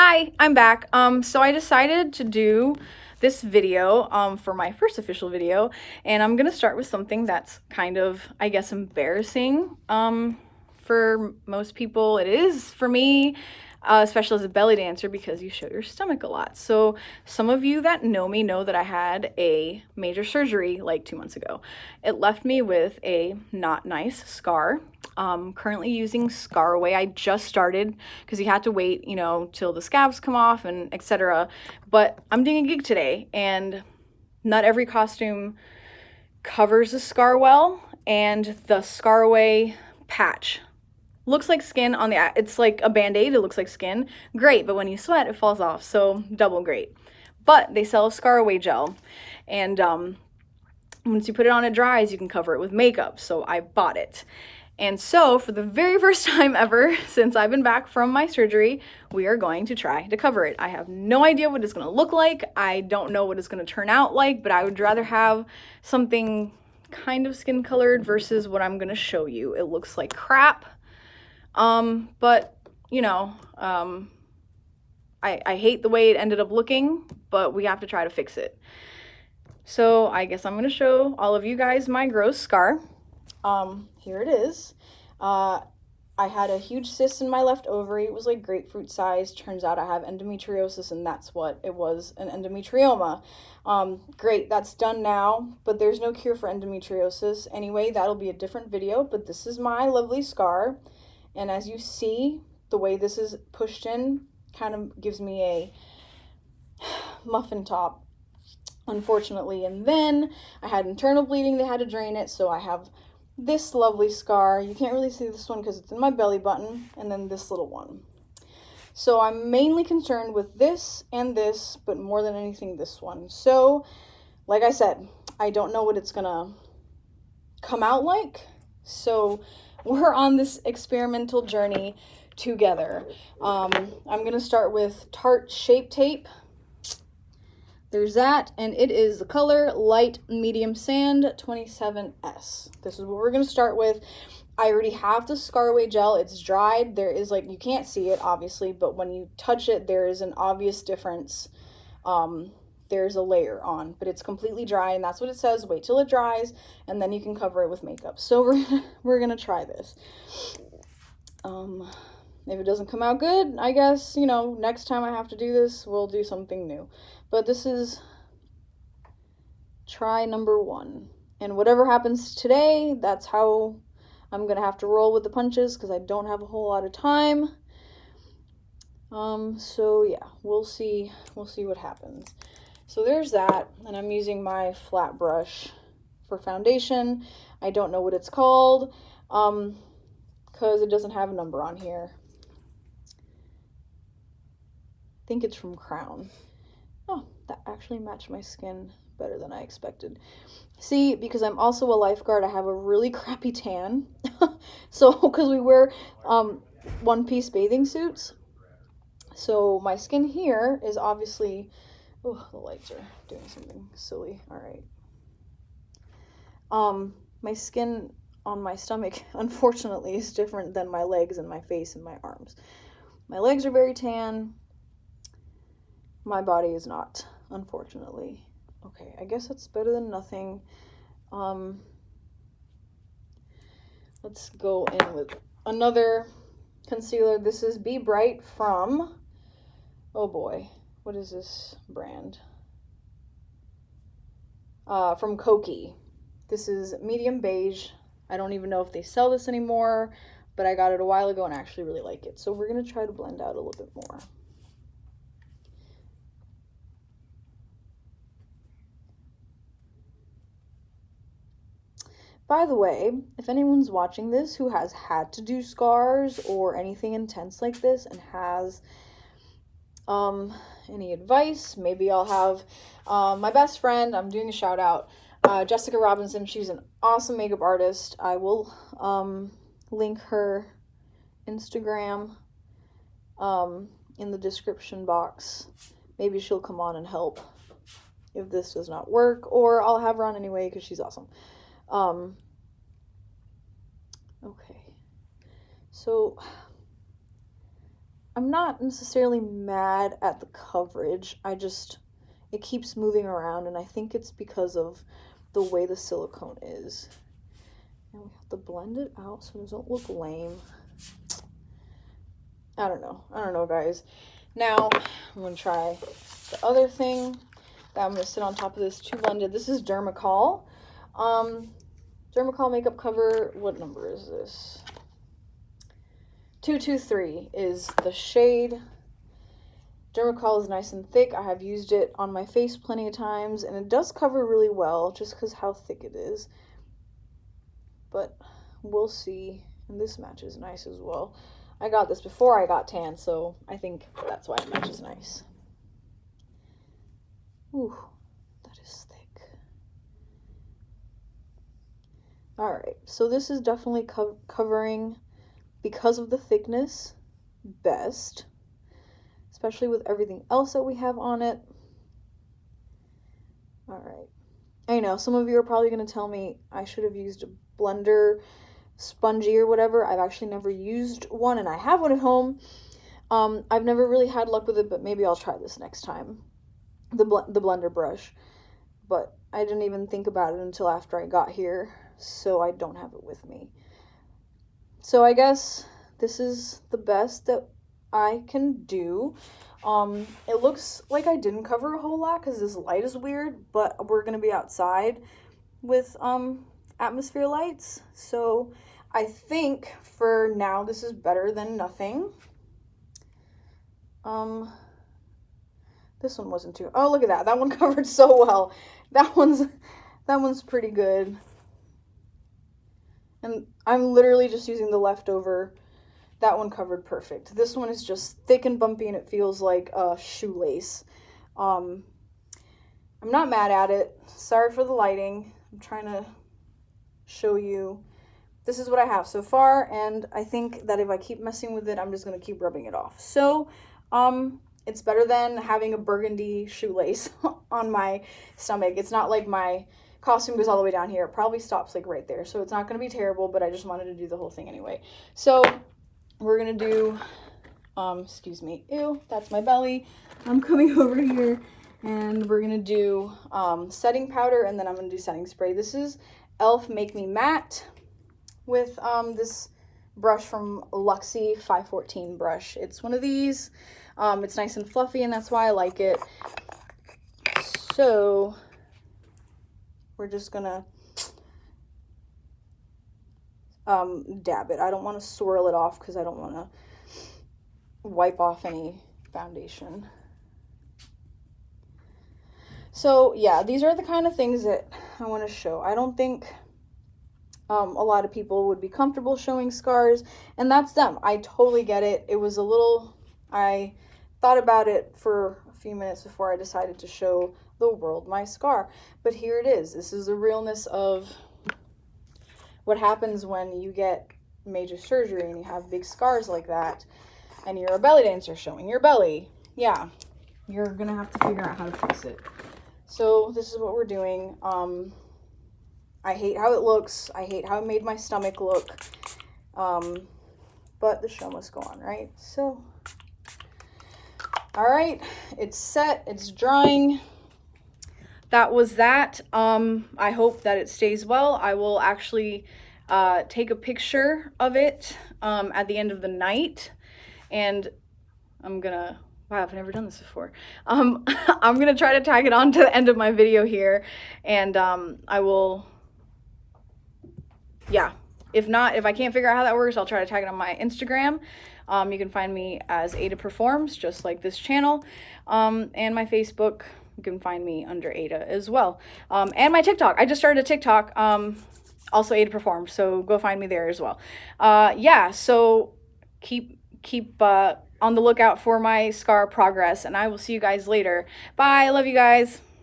Hi, I'm back. So I decided to do this video for my first official video, and I'm gonna start with something that's kind of, I guess, embarrassing for most people. It is for me, especially as a belly dancer, because you show your stomach a lot. So some of you that know me know that I had a major surgery like 2 months ago. It left me with a not nice scar. Currently using ScarAway. I just started because you had to wait, you know, till the scabs come off and etc. But I'm doing a gig today, and not every costume covers the scar well, and the ScarAway patch looks like skin on the, it's like a band-aid, it looks like skin. Great, but when you sweat, it falls off, so double great. But they sell a ScarAway gel, and once you put it on, it dries, you can cover it with makeup, so I bought it. And so, for the very first time ever since I've been back from my surgery, we are going to try to cover it. I have no idea what it's going to look like. I don't know what it's going to turn out like, but I would rather have something kind of skin colored versus what I'm going to show you. It looks like crap. But, you know, I hate the way it ended up looking, but we have to try to fix it. So I guess I'm going to show all of you guys my gross scar. Here it is. I had a huge cyst in my left ovary. It was like grapefruit size. Turns out I have endometriosis, and that's what it was, an endometrioma. Great, that's done now, but there's no cure for endometriosis. Anyway, that'll be a different video, but this is my lovely scar. And as you see, the way this is pushed in kind of gives me a muffin top, unfortunately. And then I had internal bleeding. They had to drain it, so I have this lovely scar. You can't really see this one because it's in my belly button, and then this little one. So I'm mainly concerned with this and this, but more than anything, this one. So, like I said, I don't know what it's gonna come out like. So we're on this experimental journey together. I'm gonna start with Tarte Shape Tape. There's that, and it is the color Light Medium Sand 27S. This is what we're going to start with. I already have the ScarAway gel. It's dried. There is, like, you can't see it, obviously, but when you touch it, there is an obvious difference. There's a layer on, but it's completely dry, and that's what it says. Wait till it dries, and then you can cover it with makeup. So we're gonna try this. If it doesn't come out good, I guess, you know, next time I have to do this, we'll do something new. But this is try number 1. And whatever happens today, that's how I'm going to have to roll with the punches because I don't have a whole lot of time. So yeah, we'll see what happens. So there's that, and I'm using my flat brush for foundation. I don't know what it's called because it doesn't have a number on here. I think it's from Crown. Oh, that actually matched my skin better than I expected. See, because I'm also a lifeguard, I have a really crappy tan. So, because we wear one-piece bathing suits. So my skin here is obviously, oh, the lights are doing something silly. All right. My skin on my stomach, unfortunately, is different than my legs and my face and my arms. My legs are very tan. My body is not, unfortunately. Okay, I guess that's better than nothing. Let's go in with another concealer. This is Be Bright from, oh boy, what is this brand? From Kokie. This is medium beige. I don't even know if they sell this anymore, but I got it a while ago and I actually really like it. So we're gonna try to blend out a little bit more. By the way, if anyone's watching this who has had to do scars or anything intense like this and has any advice, maybe I'll have my best friend, I'm doing a shout out, Jessica Robinson. She's an awesome makeup artist. I will link her Instagram in the description box. Maybe she'll come on and help if this does not work, or I'll have her on anyway because she's awesome. Okay, so I'm not necessarily mad at the coverage. It keeps moving around, and I think it's because of the way the silicone is. And we have to blend it out so it doesn't look lame. I don't know, guys. Now, I'm going to try the other thing that I'm going to sit on top of this to blend it. This is Dermacol. Dermacol makeup cover. What number is this? 223 is the shade. Dermacol is nice and thick. I have used it on my face plenty of times, and it does cover really well just because how thick it is. But we'll see. And this matches nice as well. I got this before I got tan, so I think that's why it matches nice. Ooh, that is thick. All right, so this is definitely covering, because of the thickness, best, especially with everything else that we have on it. All right. I know some of you are probably going to tell me I should have used a blender spongy or whatever. I've actually never used one, and I have one at home. I've never really had luck with it, but maybe I'll try this next time. The blender brush. But I didn't even think about it until after I got here, so I don't have it with me. So I guess this is the best that I can do. It looks like I didn't cover a whole lot because this light is weird, but we're going to be outside with atmosphere lights, so I think for now this is better than nothing. This one wasn't too, oh, look at that one covered so well. That one's pretty good, and I'm literally just using the leftover. That one covered perfect. This one is just thick and bumpy, and it feels like a shoelace. I'm not mad at it. Sorry for the lighting. I'm trying to show you. This is what I have so far, and I think that if I keep messing with it, I'm just going to keep rubbing it off. So, it's better than having a burgundy shoelace on my stomach. It's not like my costume goes all the way down here. It probably stops like right there. So it's not going to be terrible, but I just wanted to do the whole thing anyway. So we're going to do, excuse me, ew, that's my belly. I'm coming over here, and we're going to do setting powder, and then I'm going to do setting spray. This is E.L.F. Make Me Matte with this brush from Luxie 514 brush. It's one of these. It's nice and fluffy, and that's why I like it. So we're just gonna dab it. I don't want to swirl it off because I don't want to wipe off any foundation. So yeah, these are the kind of things that I want to show. I don't think a lot of people would be comfortable showing scars, and that's them. I totally get it. It was a little, I thought about it for a few minutes before I decided to show the world my scar, but here it is. This is the realness of what happens when you get major surgery and you have big scars like that, and you're a belly dancer showing your belly. Yeah, you're gonna have to figure out how to fix it. So this is what we're doing. I hate how it looks. I hate how it made my stomach look. But the show must go on, right? So, all right, it's set, it's drying. That was that. I hope that it stays well. I will actually take a picture of it at the end of the night, and I'm gonna, wow, I've never done this before. I'm gonna try to tag it on to the end of my video here, and I will, yeah, if not, if I can't figure out how that works, I'll try to tag it on my Instagram. You can find me as Ada Performs, just like this channel, and my Facebook. You can find me under Ada as well, and my TikTok. I just started a TikTok, also Ada Performs, so go find me there as well. Yeah, so keep on the lookout for my scar progress, and I will see you guys later. Bye, love you guys.